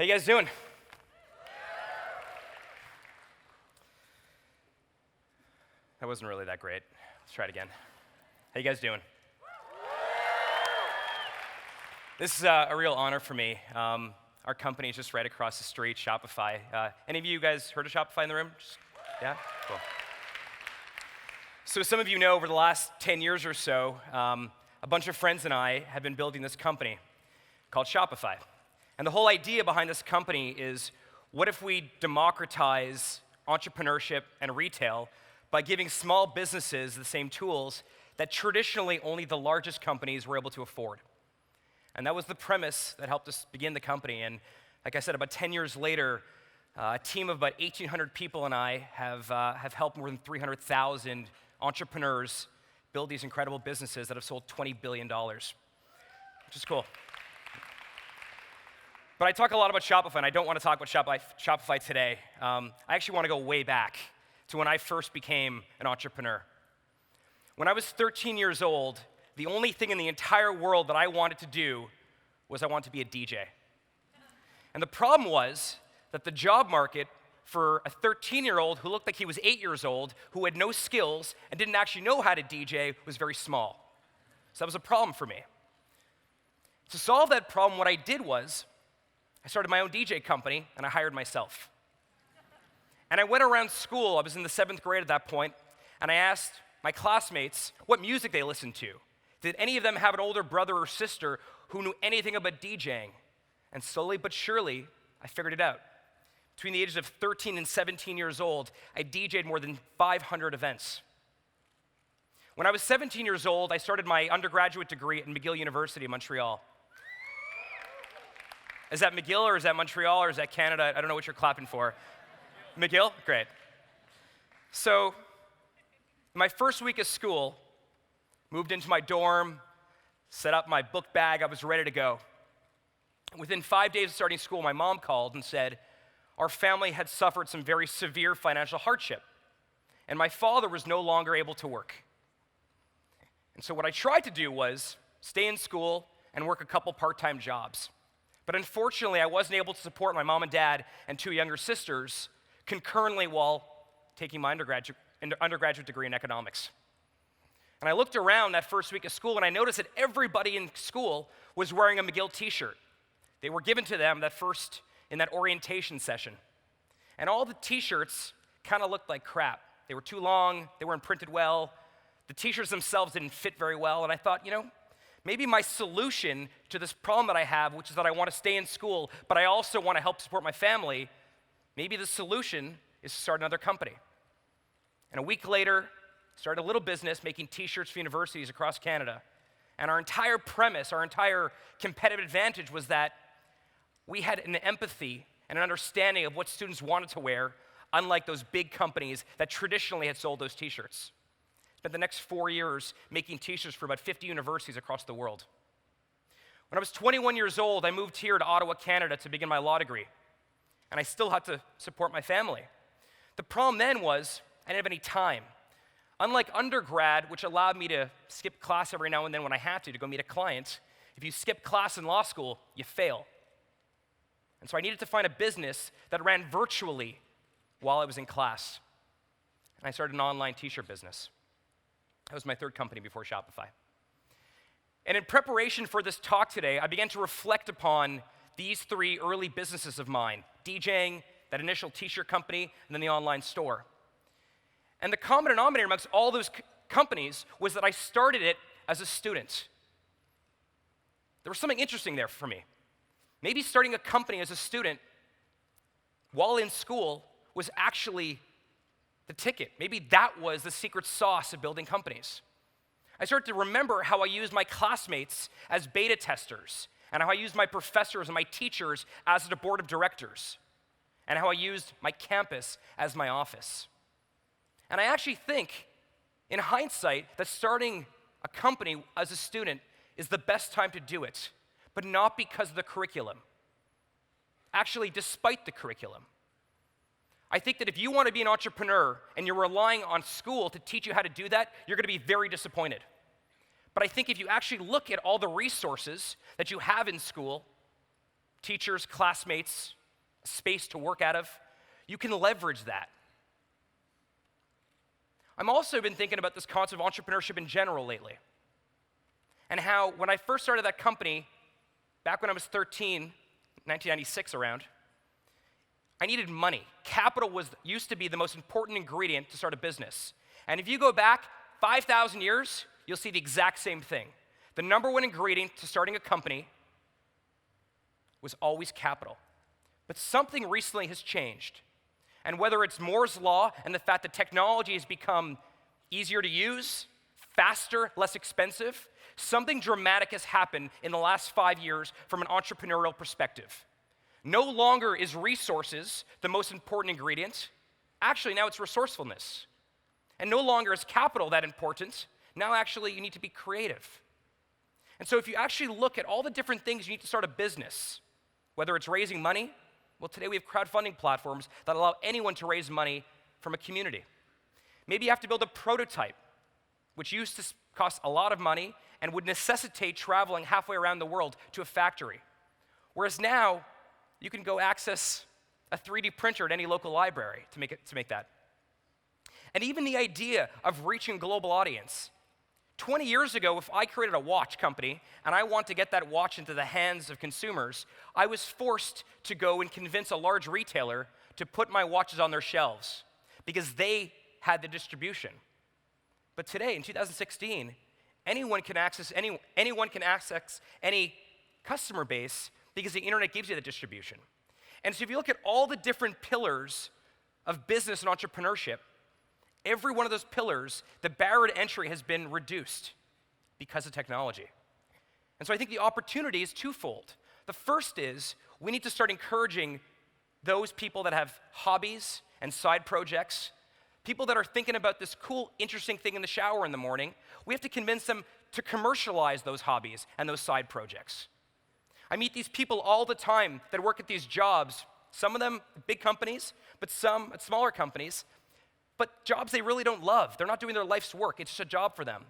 How you guys doing? That wasn't really that great. Let's try it again. How you guys doing? This is a real honor for me. Our company is just right across the street, Shopify. Any of you guys heard of Shopify in the room? Yeah? Cool. So some of you know over the last 10 years or so, a bunch of friends and I have been building this company called Shopify. And the whole idea behind this company is, what if we democratize entrepreneurship and retail by giving small businesses the same tools that traditionally only the largest companies were able to afford? And that was the premise that helped us begin the company. And like I said, about 10 years later, a team of about 1,800 people and I have helped more than 300,000 entrepreneurs build these incredible businesses that have sold $20 billion, which is cool. But I talk a lot about Shopify, and I don't want to talk about Shopify today. I actually want to go way back to when I first became an entrepreneur. When I was 13 years old, the only thing in the entire world that I wanted to do was I wanted to be a DJ. And the problem was that the job market for a 13-year-old who looked like he was 8 years old, who had no skills and didn't actually know how to DJ, was very small. So that was a problem for me. To solve that problem, what I did was I started my own DJ company, and I hired myself. And I went around school, I was in the 7th grade at that point, and I asked my classmates what music they listened to. Did any of them have an older brother or sister who knew anything about DJing? And slowly but surely, I figured it out. Between the ages of 13 and 17 years old, I DJed more than 500 events. When I was 17 years old, I started my undergraduate degree at McGill University in Montreal. Is that McGill, or is that Montreal, or is that Canada? I don't know what you're clapping for. McGill? Great. So, my first week of school, moved into my dorm, set up my book bag, I was ready to go. Within 5 days of starting school, my mom called and said our family had suffered some very severe financial hardship, and my father was no longer able to work. And so what I tried to do was stay in school and work a couple part-time jobs. But unfortunately, I wasn't able to support my mom and dad and 2 younger sisters concurrently while taking my undergraduate degree in economics. And I looked around that first week of school, and I noticed that everybody in school was wearing a McGill t-shirt. They were given to them in that orientation session. And all the t-shirts kind of looked like crap. They were too long, they weren't printed well, the t-shirts themselves didn't fit very well, and I thought, maybe my solution to this problem that I have, which is that I want to stay in school, but I also want to help support my family, maybe the solution is to start another company. And a week later, started a little business making t-shirts for universities across Canada. And our entire premise, our entire competitive advantage was that we had an empathy and an understanding of what students wanted to wear, unlike those big companies that traditionally had sold those t-shirts. Spent the next 4 years making t-shirts for about 50 universities across the world. When I was 21 years old, I moved here to Ottawa, Canada to begin my law degree. And I still had to support my family. The problem then was I didn't have any time. Unlike undergrad, which allowed me to skip class every now and then when I had to go meet a client, if you skip class in law school, you fail. And so I needed to find a business that ran virtually while I was in class. And I started an online t-shirt business. That was my 3rd company before Shopify. And in preparation for this talk today, I began to reflect upon these 3 early businesses of mine: DJing, that initial t-shirt company, and then the online store. And the common denominator amongst all those companies was that I started it as a student. There was something interesting there for me. Maybe starting a company as a student while in school was actually the ticket. Maybe that was the secret sauce of building companies. I started to remember how I used my classmates as beta testers, and how I used my professors and my teachers as the board of directors, and how I used my campus as my office. And I actually think, in hindsight, that starting a company as a student is the best time to do it, but not because of the curriculum. Actually, despite the curriculum. I think that if you want to be an entrepreneur and you're relying on school to teach you how to do that, you're going to be very disappointed. But I think if you actually look at all the resources that you have in school, teachers, classmates, a space to work out of, you can leverage that. I've also been thinking about this concept of entrepreneurship in general lately, and how when I first started that company, back when I was 13, 1996 around, I needed money. Capital used to be the most important ingredient to start a business. And if you go back 5,000 years, you'll see the exact same thing. The number one ingredient to starting a company was always capital. But something recently has changed. And whether it's Moore's Law and the fact that technology has become easier to use, faster, less expensive, something dramatic has happened in the last 5 years from an entrepreneurial perspective. No longer is resources the most important ingredient. Actually, now it's resourcefulness. And no longer is capital that important. Now, actually, you need to be creative. And so if you actually look at all the different things you need to start a business, whether it's raising money, well, today we have crowdfunding platforms that allow anyone to raise money from a community. Maybe you have to build a prototype, which used to cost a lot of money and would necessitate traveling halfway around the world to a factory. Whereas now, you can go access a 3D printer at any local library to make that. And even the idea of reaching a global audience. 20 years ago, if I created a watch company and I want to get that watch into the hands of consumers, I was forced to go and convince a large retailer to put my watches on their shelves because they had the distribution. But today, in 2016, anyone can access any customer base because the internet gives you the distribution. And so if you look at all the different pillars of business and entrepreneurship, every one of those pillars, the barrier to entry has been reduced because of technology. And so I think the opportunity is twofold. The first is we need to start encouraging those people that have hobbies and side projects, people that are thinking about this cool, interesting thing in the shower in the morning. We have to convince them to commercialize those hobbies and those side projects. I meet these people all the time that work at these jobs, some of them at big companies, but some at smaller companies, but jobs they really don't love. They're not doing their life's work. It's just a job for them.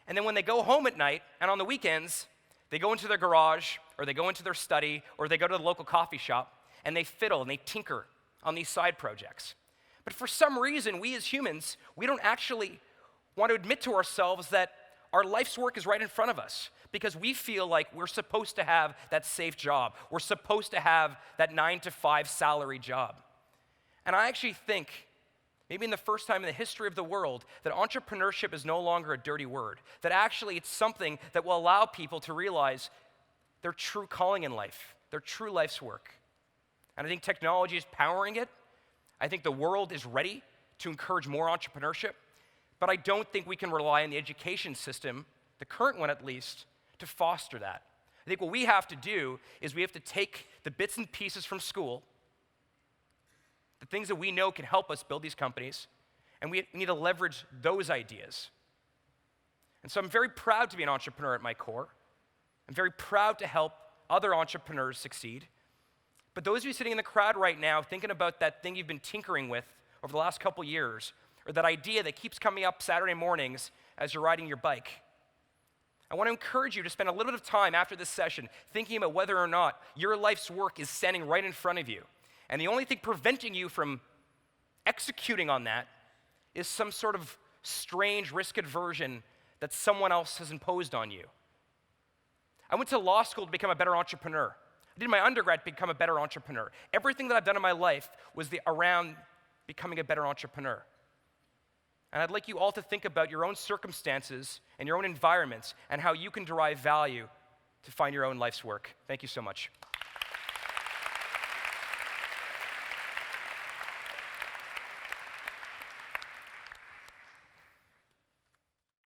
And then when they go home at night and on the weekends, they go into their garage or they go into their study or they go to the local coffee shop and they fiddle and they tinker on these side projects. But for some reason, we as humans, we don't actually want to admit to ourselves that our life's work is right in front of us because we feel like we're supposed to have that safe job. We're supposed to have that 9-to-5 salary job. And I actually think, maybe in the first time in the history of the world, that entrepreneurship is no longer a dirty word, that actually it's something that will allow people to realize their true calling in life, their true life's work. And I think technology is powering it. I think the world is ready to encourage more entrepreneurship, but I don't think we can rely on the education system, the current one at least, to foster that. I think what we have to do is we have to take the bits and pieces from school, the things that we know can help us build these companies, and we need to leverage those ideas. And so I'm very proud to be an entrepreneur at my core. I'm very proud to help other entrepreneurs succeed. But those of you sitting in the crowd right now thinking about that thing you've been tinkering with over the last couple years, or that idea that keeps coming up Saturday mornings as you're riding your bike, I want to encourage you to spend a little bit of time after this session thinking about whether or not your life's work is standing right in front of you. And the only thing preventing you from executing on that is some sort of strange risk aversion that someone else has imposed on you. I went to law school to become a better entrepreneur. I did my undergrad to become a better entrepreneur. Everything that I've done in my life was around becoming a better entrepreneur. And I'd like you all to think about your own circumstances and your own environments and how you can derive value to find your own life's work. Thank you so much.